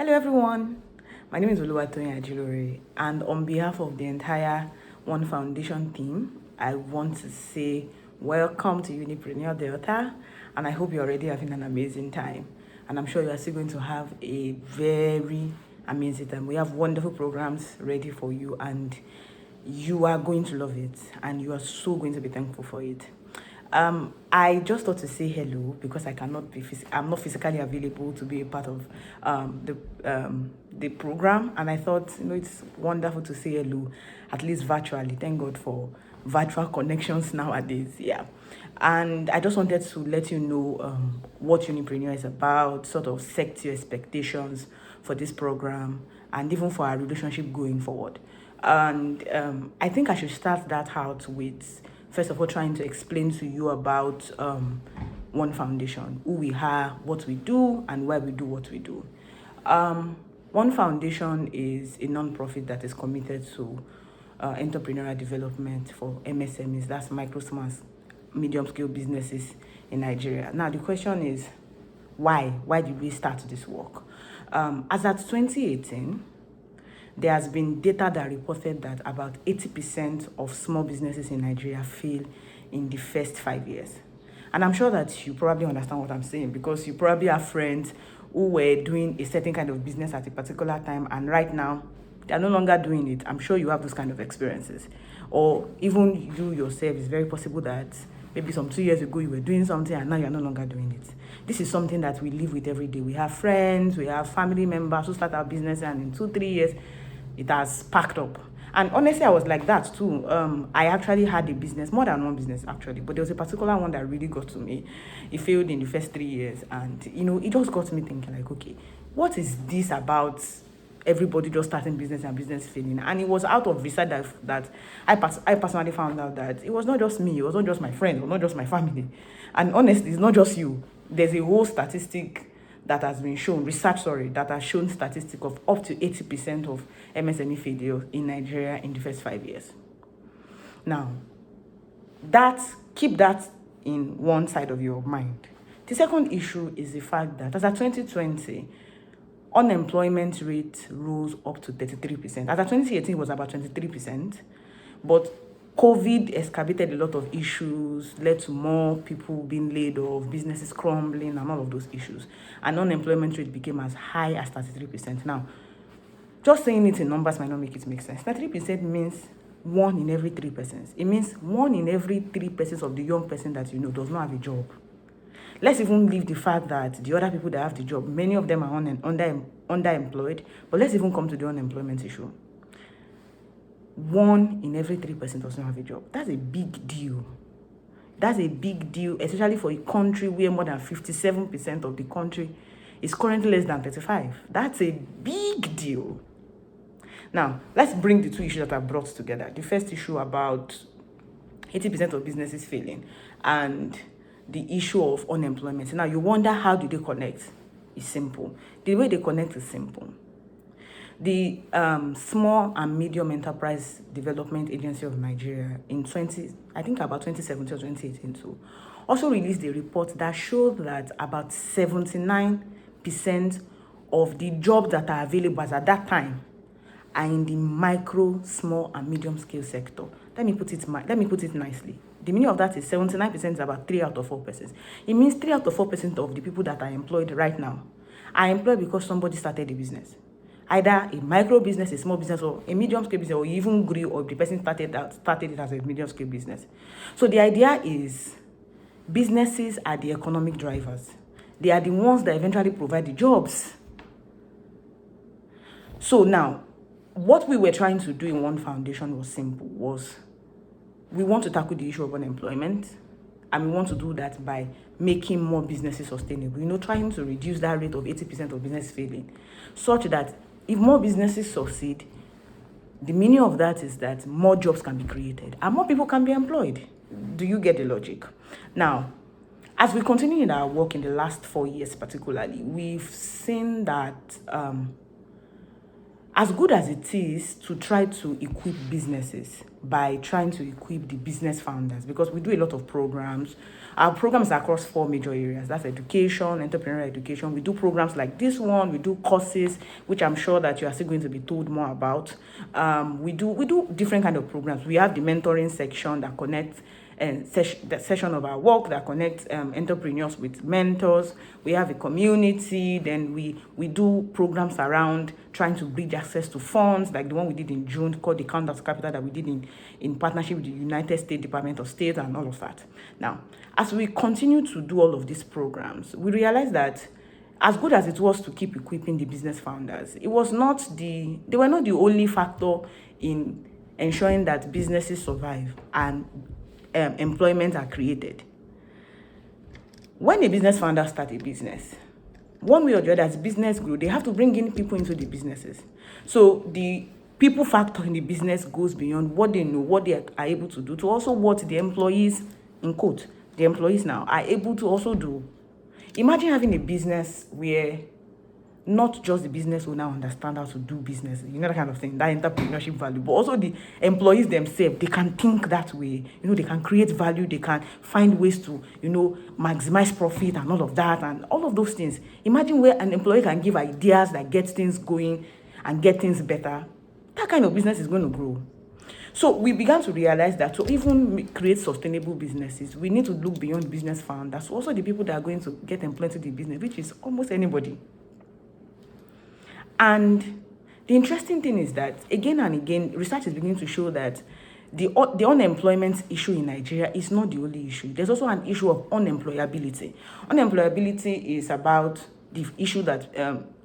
Hello everyone, my name is Oluwatoyin Ajilore, and on behalf of the entire One Foundation team, I want to say welcome to Unipreneur Delta, and I hope you're already having an amazing time, and I'm sure you are still going to have a very amazing time. We have wonderful programs ready for you, and you are going to love it, and you are so going to be thankful for it. I just thought to say hello because I'm not physically available to be a part of the program, and I thought it's wonderful to say hello, at least virtually. Thank God for virtual connections nowadays. Yeah, and I just wanted to let you know what Unipreneur is about, sort of set your expectations for this program, and even for our relationship going forward. And I think I should start that out with, first of all, trying to explain to you about One Foundation, who we are, what we do, and why we do what we do. One Foundation is a non-profit that is committed to entrepreneurial development for MSMEs, that's micro, small, medium scale businesses in Nigeria. Now, the question is, why? Why did we start this work? As at 2018, there has been data that reported that about 80% of small businesses in Nigeria fail in the first 5 years. And I'm sure that you probably understand what I'm saying, because you probably have friends who were doing a certain kind of business at a particular time, and right now they're no longer doing it. I'm sure you have those kind of experiences. Or even you yourself, it's very possible that maybe some 2 years ago you were doing something and now you're no longer doing it. This is something that we live with every day. We have friends, we have family members who start our business, and in 2-3 years it has packed up. And honestly, I was like that too. I actually had a business, more than one business actually, but there was a particular one that really got to me. It failed in the first 3 years, and it just got me thinking, like, okay, what is this about everybody just starting business and business failing? And it was out of research that I personally found out that it was not just me, it was not just my friends, it was not just my family. And honestly, it's not just you. There's a whole statistic that has been shown, that has shown statistic of up to 80% of MSME failure in Nigeria in the first 5 years. Now, keep that in one side of your mind. The second issue is the fact that as of 2020, unemployment rate rose up to 33%. As of 2018, it was about 23%, but COVID excavated a lot of issues, led to more people being laid off, businesses crumbling, and all of those issues. And unemployment rate became as high as 33%. Now, just saying it in numbers might not make it make sense. 33% means 1 in every 3 persons. It means 1 in every 3 persons of the young person that you know does not have a job. Let's even leave the fact that the other people that have the job, many of them are underemployed, but let's even come to the unemployment issue. 1 in every 3 persons does not have a job. That's a big deal. That's a big deal, especially for a country where more than 57% of the country is currently less than 35. That's a big deal. Now, let's bring the two issues that are brought together. The first issue about 80% of businesses failing, and the issue of unemployment. Now, you wonder, how do they connect? It's simple. The way they connect is simple. The Small and Medium Enterprise Development Agency of Nigeria in about 2017 or 2018 too, also released a report that showed that about 79% of the jobs that are available at that time are in the micro, small, and medium scale sector. Let me put it nicely. The meaning of that is 79% is about 3 out of 4 persons. It means 3 out of 4% of the people that are employed right now are employed because somebody started a business. Either a micro business, a small business, or a medium scale business, or even grew, or the person started it as a medium scale business. So the idea is, businesses are the economic drivers. They are the ones that eventually provide the jobs. So now, what we were trying to do in One Foundation was simple. We want to tackle the issue of unemployment, and we want to do that by making more businesses sustainable. Trying to reduce that rate of 80% of business failing, such that if more businesses succeed, the meaning of that is that more jobs can be created and more people can be employed. Do you get the logic? Now, as we continue in our work in the last 4 years particularly, we've seen that as good as it is to try to equip businesses by trying to equip the business founders, because we do a lot of programs. Our programs are across 4 major areas. That's education, entrepreneurial education. We do programs like this one. We do courses, which I'm sure that you are still going to be told more about. We do different kind of programs. We have the mentoring section that connects and that session of our work that connects entrepreneurs with mentors. We have a community. Then we do programs around trying to bridge access to funds, like the one we did in June called the Counters Capital, that we did in partnership with the United States Department of State and all of that. Now, as we continue to do all of these programs, we realize that as good as it was to keep equipping the business founders, they were not the only factor in ensuring that businesses survive and employment are created. When a business founder starts a business, one way or the other, as business grow, they have to bring in people into the businesses. So the people factor in the business goes beyond what they know, what they are able to do, to also what the employees, in quote, the employees now are able to also do. Imagine having a business where not just the business owner understand how to do business, that kind of thing, that entrepreneurship value, but also the employees themselves, they can think that way, they can create value, they can find ways to, maximize profit and all of that, and all of those things. Imagine where an employee can give ideas that get things going and get things better. That kind of business is going to grow. So we began to realize that to even create sustainable businesses, we need to look beyond business founders, also the people that are going to get employed to the business, which is almost anybody. And the interesting thing is that, again and again, research is beginning to show that the unemployment issue in Nigeria is not the only issue. There's also an issue of unemployability. Unemployability is about the issue that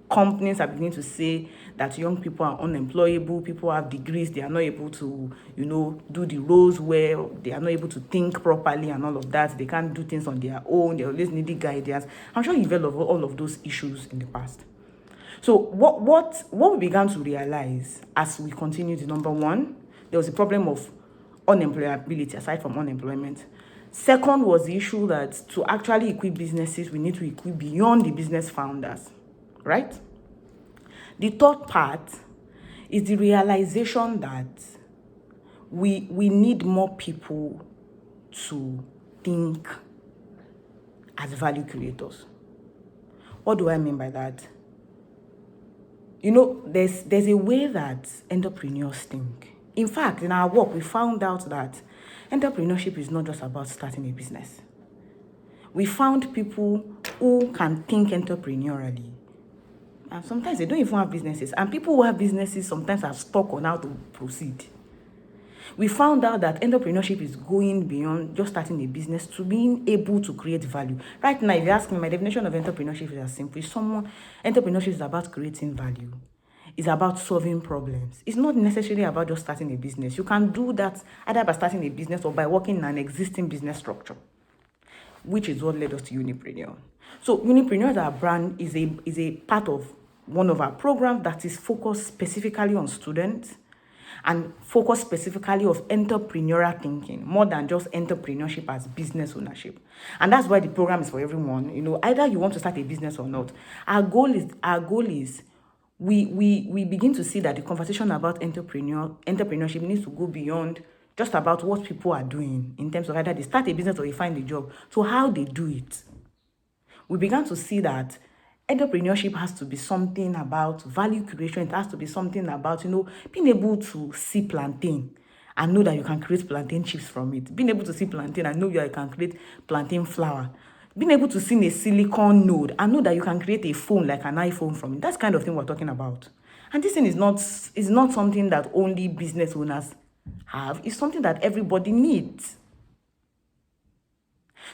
companies are beginning to say that young people are unemployable, people have degrees, they are not able to, do the roles well, they are not able to think properly and all of that. They can't do things on their own, they always need guidance. I'm sure you've heard of all of those issues in the past. So what we began to realize as we continued, number one, there was a problem of unemployability aside from unemployment. Second was the issue that to actually equip businesses, we need to equip beyond the business founders, right? The third part is the realization that we need more people to think as value creators. What do I mean by that? There's a way that entrepreneurs think. In fact, in our work, we found out that entrepreneurship is not just about starting a business. We found people who can think entrepreneurially. And sometimes they don't even have businesses. And people who have businesses sometimes are stuck on how to proceed. We found out that entrepreneurship is going beyond just starting a business to being able to create value. Right now, if you ask me, my definition of entrepreneurship is as simple. Entrepreneurship is about creating value. It's about solving problems. It's not necessarily about just starting a business. You can do that either by starting a business or by working in an existing business structure, which is what led us to Unipreneur. So Unipreneur as our brand is a part of one of our programs that is focused specifically on students and focus specifically of entrepreneurial thinking, more than just entrepreneurship as business ownership. And that's why the program is for everyone. Either you want to start a business or not. Our goal is we begin to see that the conversation about entrepreneurship needs to go beyond just about what people are doing in terms of either they start a business or they find a job, to how they do it. We began to see that entrepreneurship has to be something about value creation. It has to be something about, being able to see plantain and know that you can create plantain chips from it. Being able to see plantain and know that you can create plantain flour. Being able to see a silicon node and know that you can create a phone like an iPhone from it. That's the kind of thing we're talking about. And this thing is not something that only business owners have. It's something that everybody needs.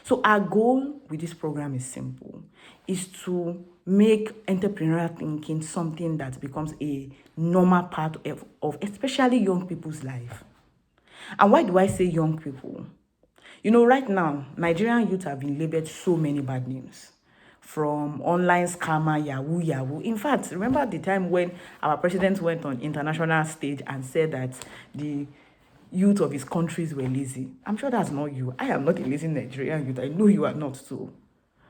So our goal with this program is simple. Is to make entrepreneurial thinking something that becomes a normal part of especially young people's life. And why do I say young people? Right now, Nigerian youth have been labeled so many bad names. From online scammer, Yahoo. In fact, remember the time when our president went on international stage and said that the youth of his countries were lazy? I'm sure that's not you. I am not a lazy Nigerian youth. I know you are not too.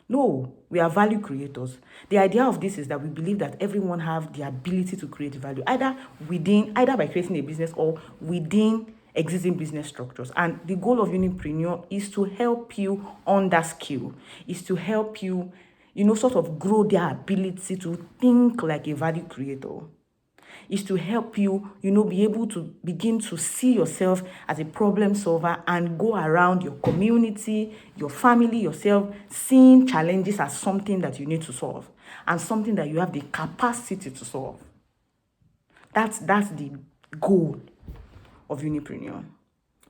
No, we are value creators. The idea of this is that we believe that everyone have the ability to create value, either by creating a business or within existing business structures. And the goal of Unipreneur is to help you on that skill, is to help you, sort of grow their ability to think like a value creator, is to help you, be able to begin to see yourself as a problem solver and go around your community, your family, yourself, seeing challenges as something that you need to solve and something that you have the capacity to solve. That's the goal of Unipreneur.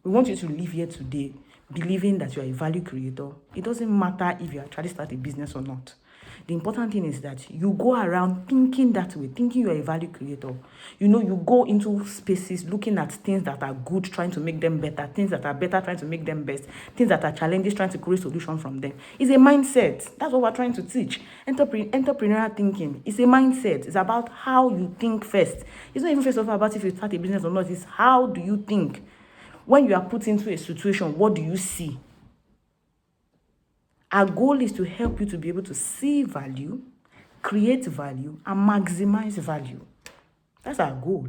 We want you to live here today believing that you are a value creator. It doesn't matter if you are trying to start a business or not. The important thing is that you go around thinking that way, thinking you are a value creator. You go into spaces looking at things that are good, trying to make them better, things that are better, trying to make them best, things that are challenges, trying to create solutions from them. It's a mindset. That's what we're trying to teach. Entrepreneurial thinking is a mindset. It's about how you think first. It's not even first of all about if you start a business or not. It's how do you think. When you are put into a situation, what do you see? Our goal is to help you to be able to see value, create value, and maximize value. That's our goal.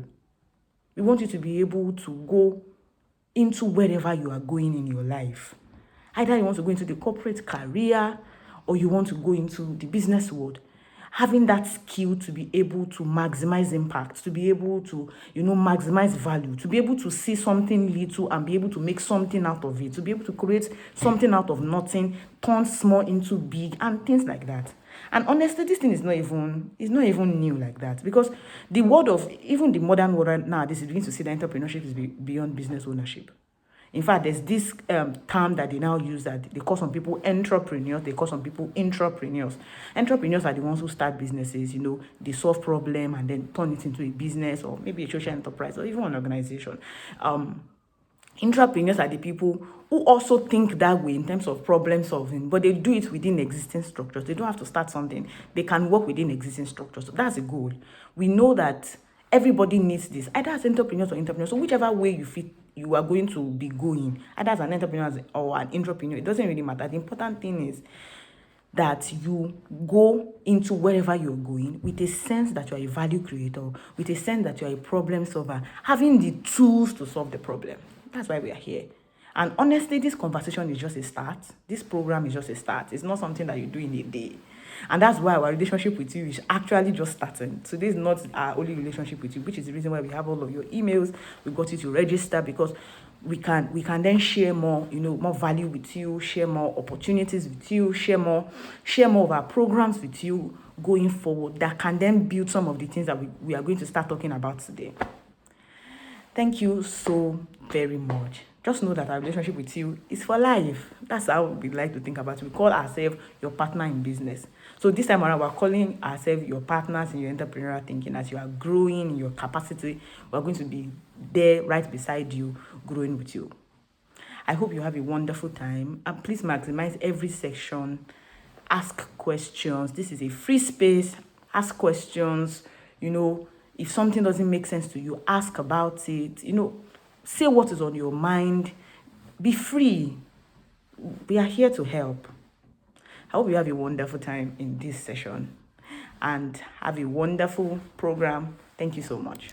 We want you to be able to go into wherever you are going in your life. Either you want to go into the corporate career or you want to go into the business world. Having that skill to be able to maximize impact, to be able to, maximize value, to be able to see something little and be able to make something out of it, to be able to create something out of nothing, turn small into big, and things like that. And honestly, this thing is not even new like that, because the world of, even the modern world now, this is beginning to see that entrepreneurship is beyond business ownership. In fact, there's this term that they now use that they call some people entrepreneurs, they call some people intrapreneurs. Entrepreneurs are the ones who start businesses, they solve problem and then turn it into a business or maybe a social enterprise or even an organization. Intrapreneurs are the people who also think that way in terms of problem solving, but they do it within existing structures. They don't have to start something. They can work within existing structures. So that's a goal. We know that everybody needs this, either as entrepreneurs or entrepreneurs. So whichever way you fit, you are going to be going, either as an entrepreneur or an entrepreneur, it doesn't really matter. The important thing is that you go into wherever you're going with a sense that you're a value creator, with a sense that you're a problem solver, having the tools to solve the problem. That's why we are here. And honestly, this conversation is just a start. This program is just a start. It's not something that you do in a day. And that's why our relationship with you is actually just starting. Today is not our only relationship with you, which is the reason why we have all of your emails. We got you to register because we can then share more, more value with you, share more opportunities with you, share more of our programs with you going forward that can then build some of the things that we are going to start talking about today. Thank you so very much. Just know that our relationship with you is for life. That's how we like to think about it. We call ourselves your partner in business. So this time around, we're calling ourselves your partners in your entrepreneurial thinking. As you are growing in your capacity, we're going to be there right beside you, growing with you. I hope you have a wonderful time. And please maximize every section. Ask questions. This is a free space. Ask questions. If something doesn't make sense to you, ask about it. Say what is on your mind. Be free. We are here to help. I hope you have a wonderful time in this session and have a wonderful program. Thank you so much.